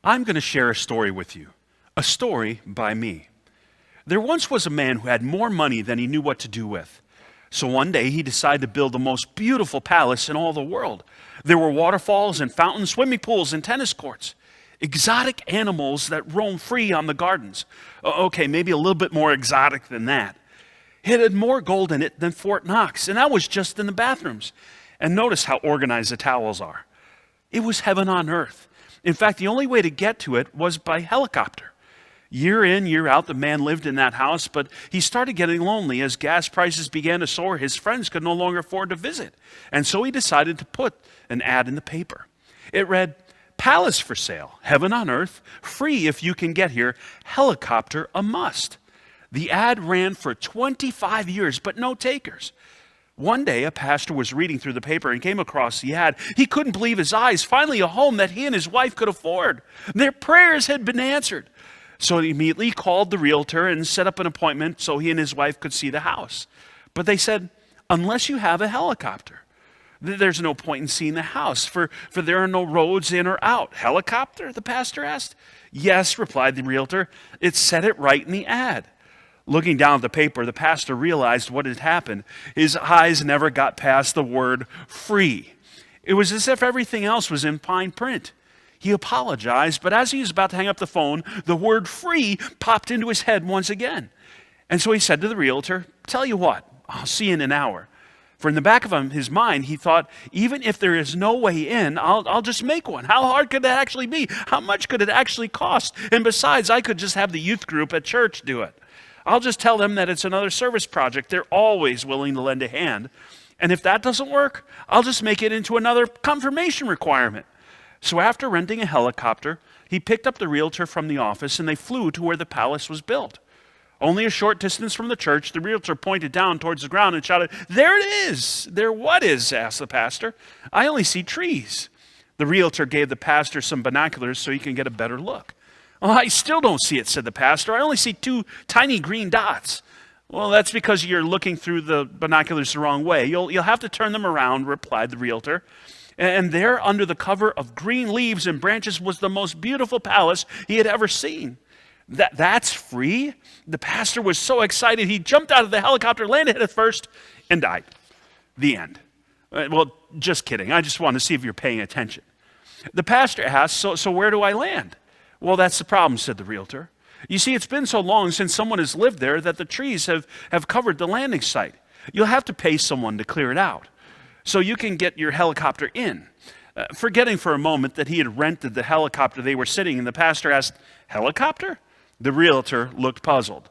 I'm going to share a story with you, a story by me. There once was a man who had more money than he knew what to do with. So one day he decided to build the most beautiful palace in all the world. There were waterfalls and fountains, swimming pools and tennis courts, exotic animals that roam free on the gardens. Okay, maybe a little bit more exotic than that. It had more gold in it than Fort Knox, and that was just in the bathrooms. And notice how organized the towels are. It was heaven on earth. In fact, the only way to get to it was by helicopter. Year in, year out, the man lived in that house, but he started getting lonely as gas prices began to soar. His friends could no longer afford to visit. And so he decided to put an ad in the paper. It read, "Palace for sale, heaven on earth, free if you can get here, helicopter a must." The ad ran for 25 years, but no takers. One day, a pastor was reading through the paper and came across the ad. He couldn't believe his eyes. Finally, a home that he and his wife could afford. Their prayers had been answered. So he immediately called the realtor and set up an appointment so he and his wife could see the house. But they said, unless you have a helicopter, there's no point in seeing the house, for there are no roads in or out. Helicopter? The pastor asked. Yes, replied the realtor. It said it right in the ad. Looking down at the paper, the pastor realized what had happened. His eyes never got past the word free. It was as if everything else was in fine print. He apologized, but as he was about to hang up the phone, the word free popped into his head once again. And so he said to the realtor, "Tell you what, I'll see you in an hour." For in the back of his mind, he thought, even if there is no way in, I'll just make one. How hard could that actually be? How much could it actually cost? And besides, I could just have the youth group at church do it. I'll just tell them that it's another service project. They're always willing to lend a hand. And if that doesn't work, I'll just make it into another confirmation requirement. So after renting a helicopter, he picked up the realtor from the office and they flew to where the palace was built. Only a short distance from the church, the realtor pointed down towards the ground and shouted, "There it is!" "There what is?" asked the pastor. "I only see trees." The realtor gave the pastor some binoculars so he can get a better look. "Oh, I still don't see it," said the pastor. "I only see two tiny green dots." "Well, that's because you're looking through the binoculars the wrong way. You'll have to turn them around," replied the realtor. And there, under the cover of green leaves and branches, was the most beautiful palace he had ever seen. That's free? The pastor was so excited, he jumped out of the helicopter, landed head first, and died. The end. Well, just kidding. I just want to see if you're paying attention. The pastor asked, so where do I land? "Well, that's the problem," said the realtor. "You see, it's been so long since someone has lived there that the trees have covered the landing site. You'll have to pay someone to clear it out so you can get your helicopter in." Forgetting for a moment that he had rented the helicopter they were sitting in, the pastor asked, "Helicopter?" The realtor looked puzzled.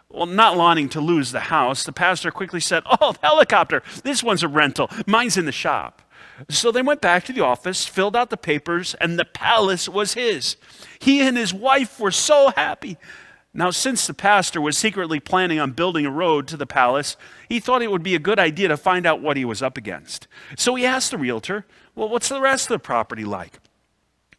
Well, not wanting to lose the house, the pastor quickly said, "Oh, helicopter, this one's a rental. Mine's in the shop." So they went back to the office, filled out the papers, and the palace was his. He and his wife were so happy. Now, since the pastor was secretly planning on building a road to the palace, he thought it would be a good idea to find out what he was up against. So he asked the realtor, "Well, what's the rest of the property like?"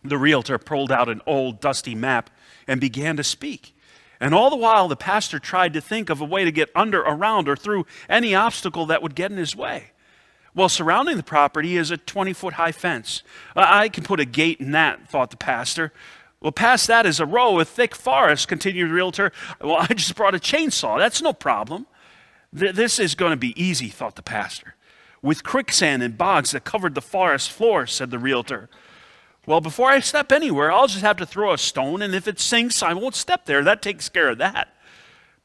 The realtor pulled out an old, dusty map and began to speak. And all the while, the pastor tried to think of a way to get under, around, or through any obstacle that would get in his way. Well, surrounding the property is a 20-foot-high fence. I can put a gate in that, thought the pastor. Well, past that is a row of thick forest, continued the realtor. Well, I just brought a chainsaw. That's no problem. This is going to be easy, thought the pastor. With quicksand and bogs that covered the forest floor, said the realtor. Well, before I step anywhere, I'll just have to throw a stone, and if it sinks, I won't step there. That takes care of that.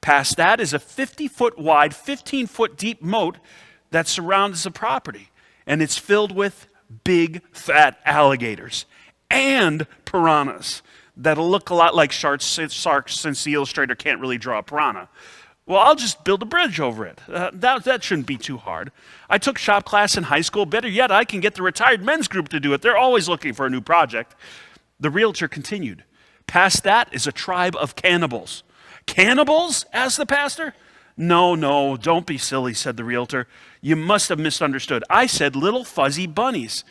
Past that is a 50-foot wide, 15-foot deep moat that surrounds the property, and it's filled with big, fat alligators and piranhas that'll look a lot like sharks since the illustrator can't really draw a piranha. Well, I'll just build a bridge over it. That shouldn't be too hard. I took shop class in high school. Better yet, I can get the retired men's group to do it. They're always looking for a new project. The realtor continued. Past that is a tribe of cannibals. Cannibals? Asked the pastor. No, don't be silly, said the realtor. You must have misunderstood. I said little fuzzy bunnies.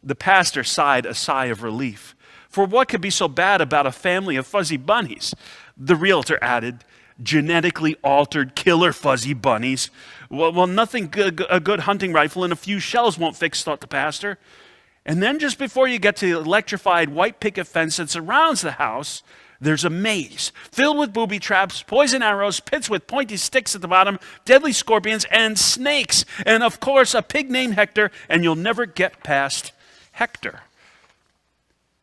The pastor sighed a sigh of relief. For what could be so bad about a family of fuzzy bunnies? The realtor added, genetically altered killer fuzzy bunnies. Well, nothing good, a good hunting rifle and a few shells won't fix, thought the pastor. And then just before you get to the electrified white picket fence that surrounds the house, there's a maze filled with booby traps, poison arrows, pits with pointy sticks at the bottom, deadly scorpions, and snakes. And of course, a pig named Hector, and you'll never get past Hector.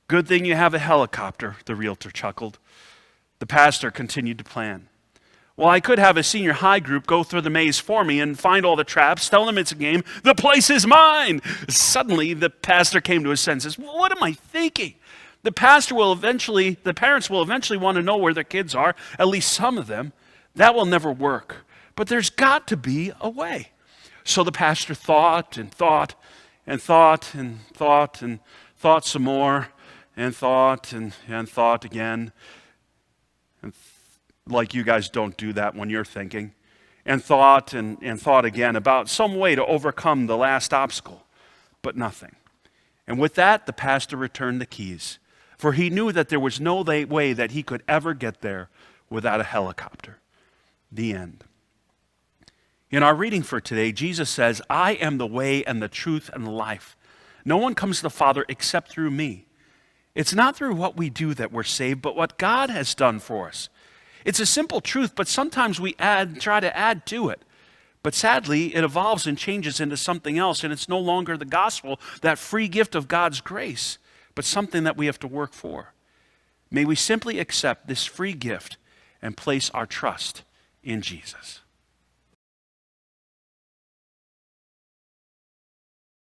Good thing you have a helicopter, the realtor chuckled. The pastor continued to plan. Well, I could have a senior high group go through the maze for me and find all the traps, tell them it's a game. The place is mine. Suddenly, the pastor came to his senses. What am I thinking? The parents will eventually want to know where their kids are, at least some of them. That will never work. But there's got to be a way. So the pastor thought and thought and thought and thought and thought some more and thought and thought again. Like you guys don't do that when you're thinking. And thought and thought again about some way to overcome the last obstacle. But nothing. And with that, the pastor returned the keys. For he knew that there was no way that he could ever get there without a helicopter. The end. In our reading for today, Jesus says, I am the way and the truth and the life. No one comes to the Father except through me. It's not through what we do that we're saved, but what God has done for us. It's a simple truth, but sometimes we try to add to it. But sadly, it evolves and changes into something else, and it's no longer the gospel, that free gift of God's grace, but something that we have to work for. May we simply accept this free gift and place our trust in Jesus.